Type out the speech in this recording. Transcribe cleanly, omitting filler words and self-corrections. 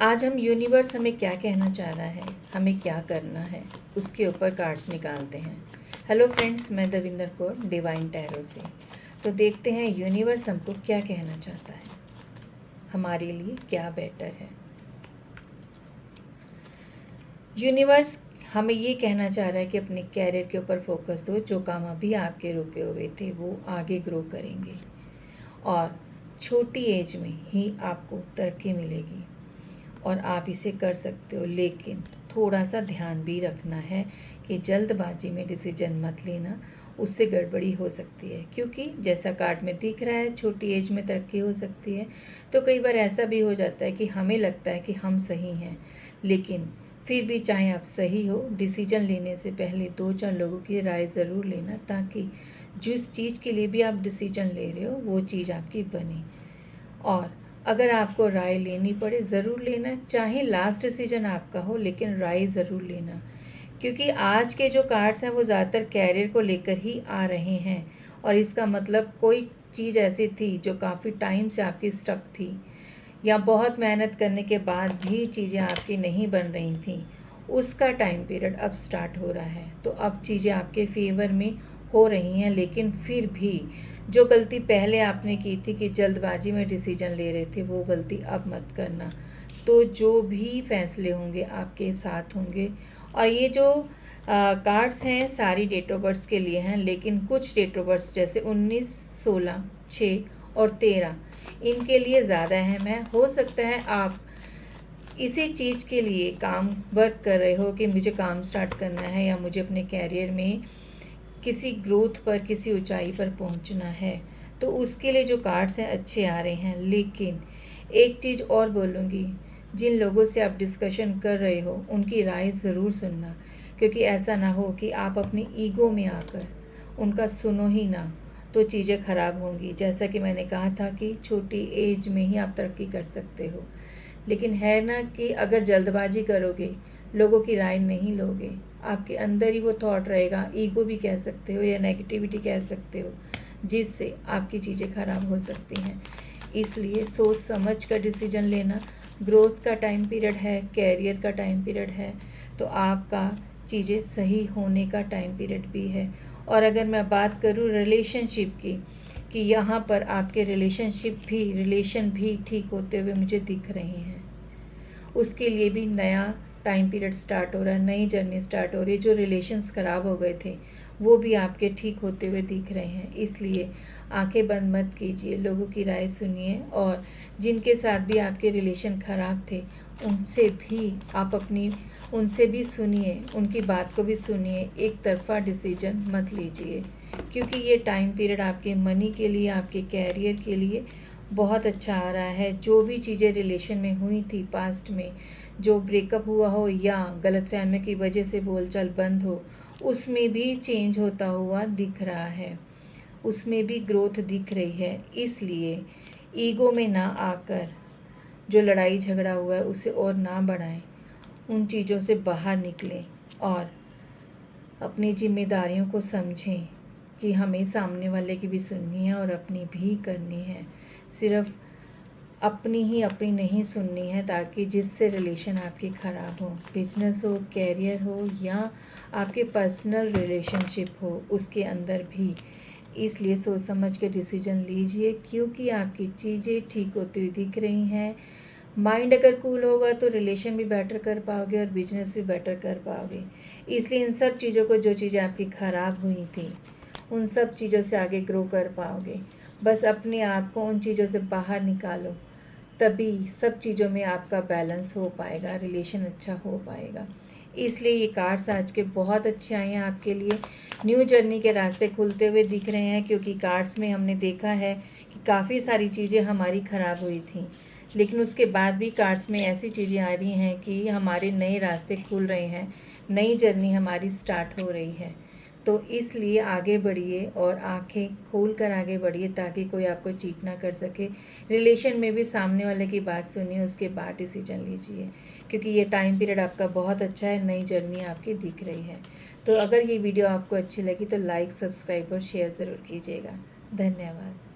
आज हम यूनिवर्स हमें क्या कहना चाह रहा है, हमें क्या करना है, उसके ऊपर कार्ड्स निकालते हैं। हेलो फ्रेंड्स, मैं दविंदर कौर डिवाइन टैरो से। तो देखते हैं यूनिवर्स हमको क्या कहना चाहता है, हमारे लिए क्या बेटर है। यूनिवर्स हमें ये कहना चाह रहा है कि अपने कैरियर के ऊपर फोकस दो। जो काम अभी आपके रुके हुए थे वो आगे ग्रो करेंगे और छोटी एज में ही आपको तरक्की मिलेगी और आप इसे कर सकते हो। लेकिन थोड़ा सा ध्यान भी रखना है कि जल्दबाजी में डिसीजन मत लेना, उससे गड़बड़ी हो सकती है। क्योंकि जैसा कार्ड में दिख रहा है छोटी एज में तरक्की हो सकती है, तो कई बार ऐसा भी हो जाता है कि हमें लगता है कि हम सही हैं, लेकिन फिर भी चाहे आप सही हो, डिसीजन लेने से पहले 2-4 लोगों की राय ज़रूर लेना, ताकि जिस चीज़ के लिए भी आप डिसीजन ले रहे हो वो चीज़ आपकी बने। और अगर आपको राय लेनी पड़े ज़रूर लेना, चाहे लास्ट डिसीजन आपका हो, लेकिन राय ज़रूर लेना। क्योंकि आज के जो कार्ड्स हैं वो ज़्यादातर कैरियर को लेकर ही आ रहे हैं, और इसका मतलब कोई चीज़ ऐसी थी जो काफ़ी टाइम से आपकी स्टक थी, या बहुत मेहनत करने के बाद भी चीज़ें आपकी नहीं बन रही थी, उसका टाइम पीरियड अब स्टार्ट हो रहा है। तो अब चीज़ें आपके फेवर में हो रही हैं, लेकिन फिर भी जो गलती पहले आपने की थी कि जल्दबाजी में डिसीजन ले रहे थे, वो गलती अब मत करना। तो जो भी फैसले होंगे आपके साथ होंगे। और ये जो कार्ड्स हैं सारी डेट ऑफ बर्थ के लिए हैं, लेकिन कुछ डेट ऑफ बर्थ जैसे 19, 16, 6 और 13 इनके लिए ज़्यादा अहम है। हो सकता है आप इसी चीज़ के लिए काम वर्क कर रहे हो कि मुझे काम स्टार्ट करना है, या मुझे अपने कैरियर में किसी ग्रोथ पर, किसी ऊंचाई पर पहुंचना है, तो उसके लिए जो कार्ड्स हैं अच्छे आ रहे हैं। लेकिन एक चीज़ और बोलूँगी, जिन लोगों से आप डिस्कशन कर रहे हो उनकी राय ज़रूर सुनना, क्योंकि ऐसा ना हो कि आप अपनी ईगो में आकर उनका सुनो ही ना, तो चीज़ें ख़राब होंगी। जैसा कि मैंने कहा था कि छोटी एज में ही आप तरक्की कर सकते हो, लेकिन है ना कि अगर जल्दबाजी करोगे, लोगों की राय नहीं लोगे, आपके अंदर ही वो थॉट रहेगा, ईगो भी कह सकते हो या नेगेटिविटी कह सकते हो, जिससे आपकी चीज़ें ख़राब हो सकती हैं। इसलिए सोच समझ कर डिसीजन लेना। ग्रोथ का टाइम पीरियड है, कैरियर का टाइम पीरियड है, तो आपका चीज़ें सही होने का टाइम पीरियड भी है। और अगर मैं बात करूँ रिलेशनशिप की, कि यहाँ पर आपके रिलेशन भी ठीक होते हुए मुझे दिख रहे हैं, उसके लिए भी नया टाइम पीरियड स्टार्ट हो रहा है, नई जर्नी स्टार्ट हो रही है। जो रिलेशंस ख़राब हो गए थे वो भी आपके ठीक होते हुए दिख रहे हैं। इसलिए आंखें बंद मत कीजिए, लोगों की राय सुनिए, और जिनके साथ भी आपके रिलेशन ख़राब थे उनसे भी सुनिए, उनकी बात को भी सुनिए। एक तरफा डिसीजन मत लीजिए, क्योंकि ये टाइम पीरियड आपके मनी के लिए, आपके कैरियर के लिए बहुत अच्छा आ रहा है। जो भी चीज़ें रिलेशन में हुई थी पास्ट में, जो ब्रेकअप हुआ हो या गलतफहमी की वजह से बोलचाल बंद हो, उसमें भी चेंज होता हुआ दिख रहा है, उसमें भी ग्रोथ दिख रही है। इसलिए ईगो में ना आकर जो लड़ाई झगड़ा हुआ है उसे और ना बढ़ाएं, उन चीज़ों से बाहर निकलें और अपनी जिम्मेदारियों को समझें कि हमें सामने वाले की भी सुननी है और अपनी भी करनी है। सिर्फ अपनी नहीं सुननी है, ताकि जिससे रिलेशन आपकी ख़राब हो, बिजनेस हो, कैरियर हो, या आपके पर्सनल रिलेशनशिप हो, उसके अंदर भी। इसलिए सोच समझ के डिसीजन लीजिए, क्योंकि आपकी चीज़ें ठीक होती हुई दिख रही हैं। माइंड अगर कूल होगा तो रिलेशन भी बेटर कर पाओगे और बिजनेस भी बेटर कर पाओगे। इसलिए इन सब चीज़ों को, जो चीज़ें आपकी ख़राब हुई थी, उन सब चीज़ों से आगे ग्रो कर पाओगे। बस अपने आप को उन चीज़ों से बाहर निकालो, तभी सब चीज़ों में आपका बैलेंस हो पाएगा, रिलेशन अच्छा हो पाएगा। इसलिए ये कार्ड्स आज के बहुत अच्छे आए हैं आपके लिए। न्यू जर्नी के रास्ते खुलते हुए दिख रहे हैं, क्योंकि कार्ड्स में हमने देखा है कि काफ़ी सारी चीज़ें हमारी ख़राब हुई थी, लेकिन उसके बाद भी कार्ड्स में ऐसी चीज़ें आ रही हैं कि हमारे नए रास्ते खुल रहे हैं, नई जर्नी हमारी स्टार्ट हो रही है। तो इसलिए आगे बढ़िए और आंखें खोल कर आगे बढ़िए, ताकि कोई आपको चीट ना कर सके। रिलेशन में भी सामने वाले की बात सुनिए, उसके बाद डिसीजन लीजिए, क्योंकि ये टाइम पीरियड आपका बहुत अच्छा है, नई जर्नी आपकी दिख रही है। तो अगर ये वीडियो आपको अच्छी लगी तो लाइक, सब्सक्राइब और शेयर ज़रूर कीजिएगा। धन्यवाद।